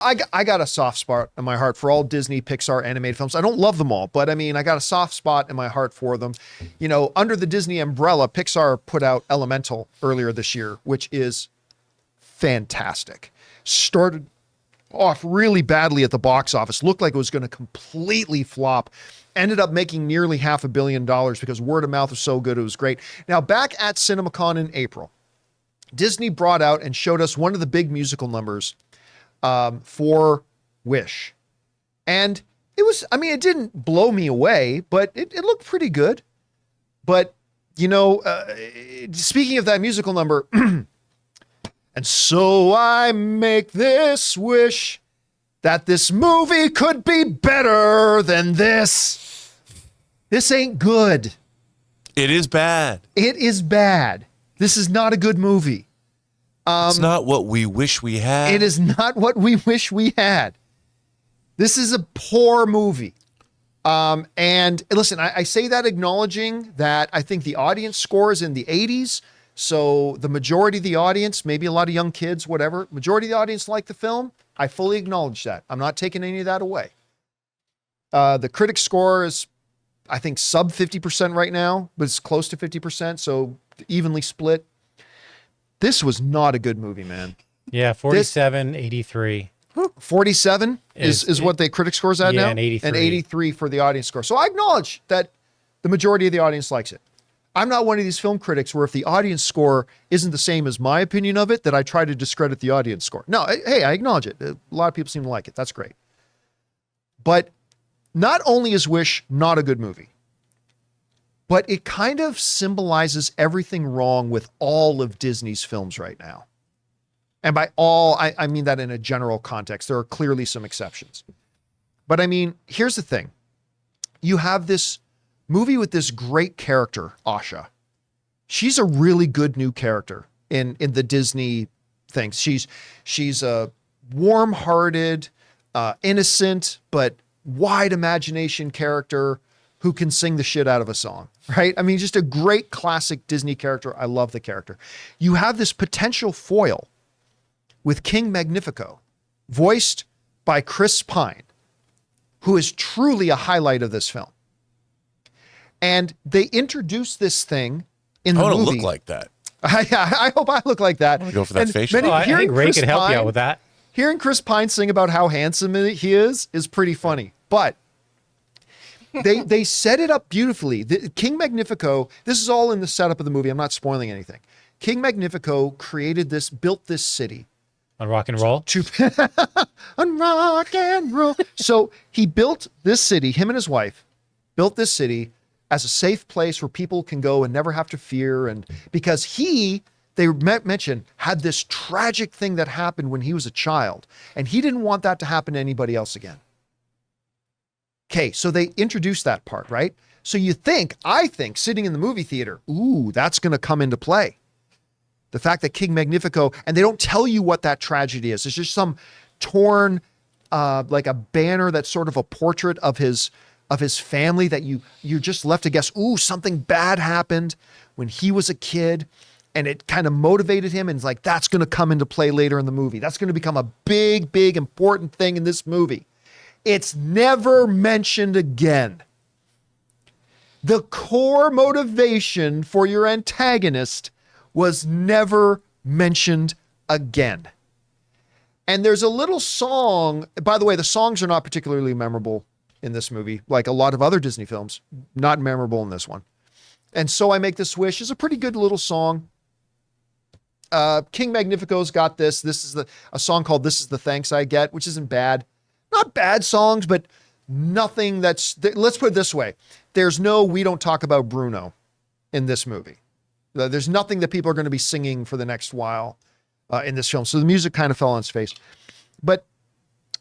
I got a soft spot in my heart for all Disney Pixar animated films. I don't love them all, but I mean, I got a soft spot in my heart for them. You know, under the Disney umbrella, Pixar put out Elemental earlier this year, which is fantastic. Started off really badly at the box office, looked like it was going to completely flop, ended up making nearly $500 million because word of mouth was so good. It was great. Now, back at CinemaCon in April, Disney brought out and showed us one of the big musical numbers for Wish. And it was, I mean, it didn't blow me away, but it looked pretty good. But, you know, speaking of that musical number, and so I make this wish that this movie could be better than this. This ain't good. It is bad. It is bad. This is not a good movie. It's not what we wish we had. It is not what we wish we had. This is a poor movie. And listen, I say that acknowledging that I think the audience score is in the 80s. So the majority of the audience, maybe a lot of young kids, whatever, majority of the audience like the film. I fully acknowledge that. I'm not taking any of that away. The critic score is, I think, sub 50% right now, but it's close to 50%. So evenly split. This was not a good movie, man. Yeah, 47, 83. 47 is what the critic score's at now? And 83. And 83 for the audience score. So I acknowledge that the majority of the audience likes it. I'm not one of these film critics where if the audience score isn't the same as my opinion of it, that I try to discredit the audience score. No, hey, I acknowledge it. A lot of people seem to like it. That's great. But not only is Wish not a good movie, but it kind of symbolizes everything wrong with all of Disney's films right now. And by all, I mean that in a general context. There are clearly some exceptions. But I mean, here's the thing. You have this movie with this great character, Asha. She's a really good new character in the Disney things. She's a warm-hearted, innocent, but wide imagination character who can sing the shit out of a song, right? I mean, just a great classic Disney character. I love the character. You have this potential foil with King Magnifico, voiced by Chris Pine, who is truly a highlight of this film. And they introduced this thing in the movie. I want to look like that. I hope I look like that. I want to go for that facial. I think Ray could help you out with that. Hearing Chris Pine sing about how handsome he is pretty funny. But they set it up beautifully. King Magnifico, this is all in the setup of the movie. I'm not spoiling anything. King Magnifico built this city. On rock and roll? On rock and roll. So he built this city, him and his wife, built this city as a safe place where people can go and never have to fear. And because they mentioned, had this tragic thing that happened when he was a child, and he didn't want that to happen to anybody else again. Okay, so they introduced that part, right? So I think, sitting in the movie theater, ooh, that's going to come into play. The fact that King Magnifico, and they don't tell you what that tragedy is. It's just some torn, like a banner that's sort of a portrait of his family that you're just left to guess, ooh, something bad happened when he was a kid, and it kind of motivated him, and it's like, that's going to come into play later in the movie. That's going to become a big, big, important thing in this movie. It's never mentioned again. The core motivation for your antagonist was never mentioned again. And there's a little song, by the way, the songs are not particularly memorable in this movie, like a lot of other Disney films, not memorable in this one. And So I Make This Wish is a pretty good little song. King Magnifico's got this. This is a song called This Is the Thanks I Get, which isn't bad. Not bad songs, but nothing let's put it this way. There's no We Don't Talk About Bruno in this movie. There's nothing that people are going to be singing for the next while in this film. So the music kind of fell on its face. But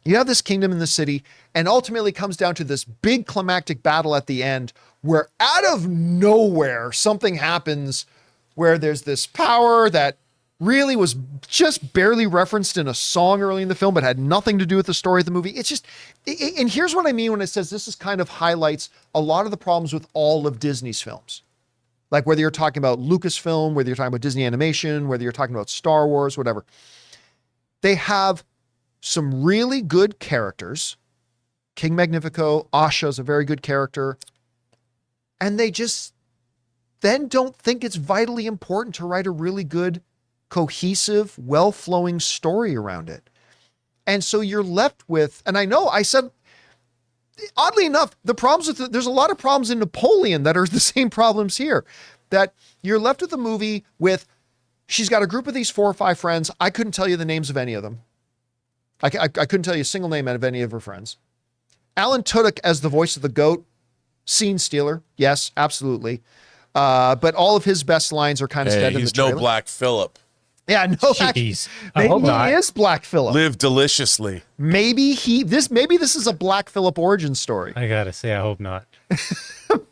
you have this kingdom in the city, and ultimately comes down to this big climactic battle at the end where out of nowhere, something happens where there's this power that really was just barely referenced in a song early in the film, but had nothing to do with the story of the movie. It's just, and here's what I mean when it says this is kind of highlights a lot of the problems with all of Disney's films. Like whether you're talking about Lucasfilm, whether you're talking about Disney Animation, whether you're talking about Star Wars, whatever. They have some really good characters. King Magnifico, Asha's a very good character. And they just then don't think it's vitally important to write a really good, cohesive, well-flowing story around it. And so you're left with, and I know I said, oddly enough, the problems with there's a lot of problems in Napoleon that are the same problems here, that you're left with a movie with, she's got a group of these 4 or 5 friends. I couldn't tell you the names of any of them. I couldn't tell you a single name out of any of her friends. Alan Tudyk as the voice of the goat, scene stealer. Yes, absolutely. But all of his best lines are kind of dead in the trailer. He's no Black Phillip. Yeah, no. Jeez. I hope Maybe not. he is Black Phillip. Live deliciously. Maybe this is a Black Phillip origin story. I gotta say, I hope not.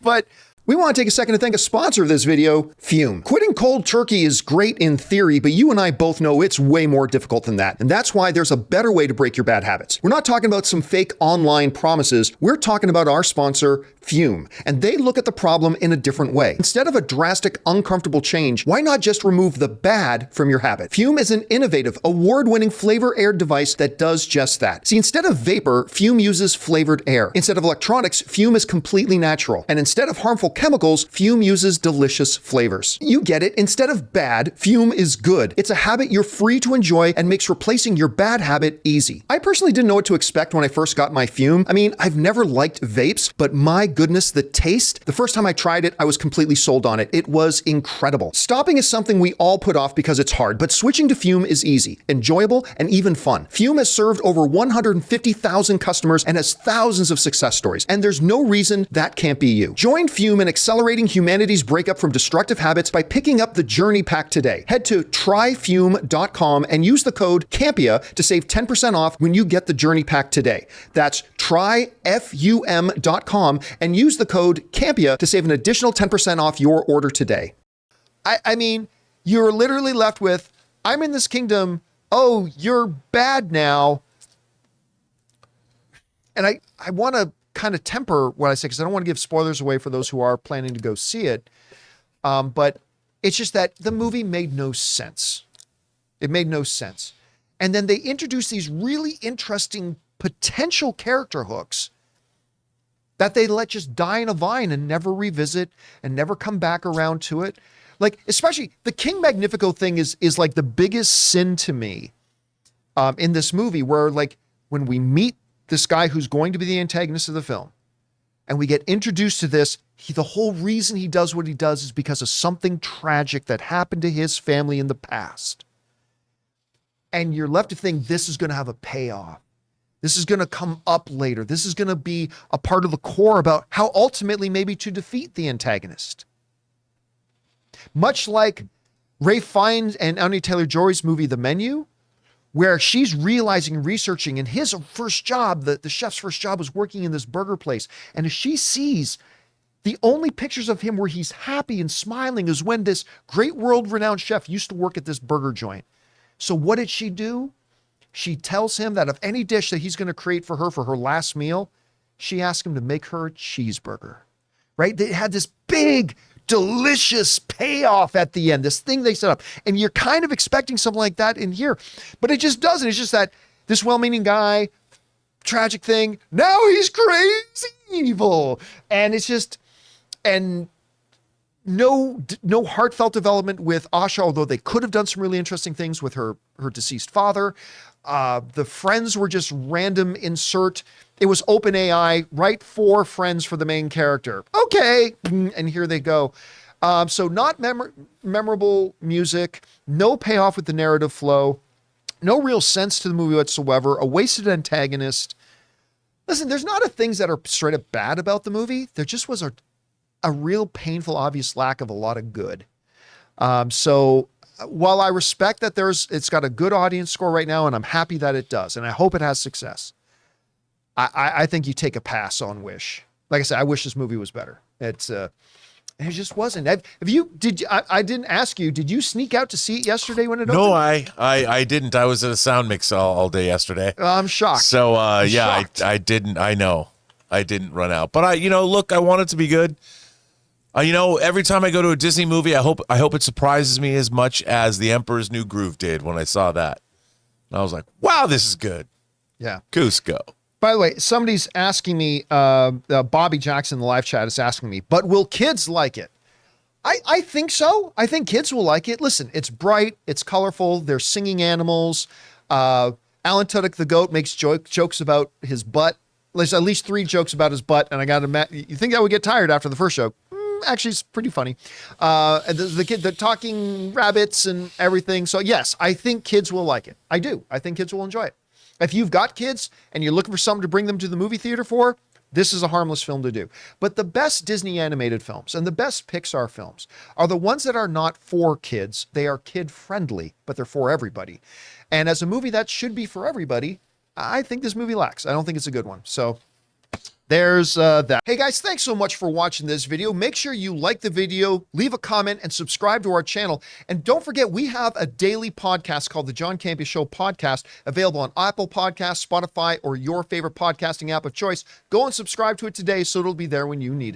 But we want to take a second to thank a sponsor of this video, Fume. Quitting cold turkey is great in theory, but you and I both know it's way more difficult than that. And that's why there's a better way to break your bad habits. We're not talking about some fake online promises. We're talking about our sponsor, Fume. And they look at the problem in a different way. Instead of a drastic, uncomfortable change, why not just remove the bad from your habit? Fume is an innovative, award-winning flavor-aired device that does just that. See, instead of vapor, Fume uses flavored air. Instead of electronics, Fume is completely natural. And instead of harmful chemicals, Fume uses delicious flavors. You get it. Instead of bad, Fume is good. It's a habit you're free to enjoy and makes replacing your bad habit easy. I personally didn't know what to expect when I first got my Fume. I mean, I've never liked vapes, but my goodness, the taste. The first time I tried it, I was completely sold on it. It was incredible. Stopping is something we all put off because it's hard, but switching to Fume is easy, enjoyable, and even fun. Fume has served over 150,000 customers and has thousands of success stories, and there's no reason that can't be you. Join Fume in accelerating humanity's breakup from destructive habits by picking up the Journey Pack today. Head to tryfume.com and use the code CAMPEA to save 10% off when you get the Journey Pack today. That's tryfum.com and use the code CAMPEA to save an additional 10% off your order today. I mean, you're literally left with, I'm in this kingdom. Oh, you're bad now. And I want to kind of temper what I say, because I don't want to give spoilers away for those who are planning to go see it. But it's just that the movie made no sense. It made no sense. And then they introduced these really interesting potential character hooks that they let just die in a vine and never revisit and never come back around to it. Like, especially the King Magnifico thing is like the biggest sin to me in this movie, where like when we meet this guy who's going to be the antagonist of the film and we get introduced to this, the whole reason he does what he does is because of something tragic that happened to his family in the past. And you're left to think this is going to have a payoff. This is going to come up later. This is going to be a part of the core about how ultimately maybe to defeat the antagonist. Much like Ralph Fiennes and Anya Taylor-Joy's movie, The Menu, where she's realizing and researching, and his first job, the chef's first job was working in this burger place. And as she sees the only pictures of him where he's happy and smiling is when this great world-renowned chef used to work at this burger joint. So what did she do? She tells him that of any dish that he's going to create for her last meal, she asked him to make her a cheeseburger, right? They had this big, delicious payoff at the end, this thing they set up. And you're kind of expecting something like that in here, but it just doesn't. It's just that this well-meaning guy, tragic thing, now he's crazy evil. And it's just, and no heartfelt development with Asha, although they could have done some really interesting things with her deceased father. The friends were just random insert. It was open AI, write 4 friends for the main character. Okay. And here they go. So not memorable music, no payoff with the narrative flow, no real sense to the movie whatsoever, a wasted antagonist. Listen, there's not a things that are straight up bad about the movie. There just was a real painful, obvious lack of a lot of good. So while I respect that it's got a good audience score right now, and I'm happy that it does, and I hope it has success, I think you take a pass on Wish. Like I said, I wish this movie was better. It just wasn't. I didn't ask you, did you sneak out to see it yesterday when it opened? No, I didn't. I was at a sound mix all day yesterday. I'm shocked. So yeah, shocked. I didn't. I know I didn't run out, but look, I want it to be good. Every time I go to a Disney movie, I hope it surprises me as much as The Emperor's New Groove did when I saw that. And I was like, wow, this is good. Yeah. Cusco. By the way, somebody's asking me, Bobby Jackson in the live chat is asking me, but will kids like it? I think so. I think kids will like it. Listen, it's bright, it's colorful, they're singing animals. Alan Tudyk the goat makes jokes about his butt. There's at least 3 jokes about his butt, and I got to you think that would get tired after the first joke? Actually, it's pretty funny. And the talking rabbits and everything. So yes, I think kids will like it. I do. I think kids will enjoy it. If you've got kids and you're looking for something to bring them to the movie theater for, this is a harmless film to do. But the best Disney animated films and the best Pixar films are the ones that are not for kids. They are kid friendly, but they're for everybody. And as a movie that should be for everybody, I think this movie lacks. I don't think it's a good one. So there's that. Hey guys, thanks so much for watching this video. Make sure you like the video, leave a comment, and subscribe to our channel. And don't forget, we have a daily podcast called the John Campea Show podcast, available on Apple Podcasts, Spotify, or your favorite podcasting app of choice. Go and subscribe to it today so it'll be there when you need it.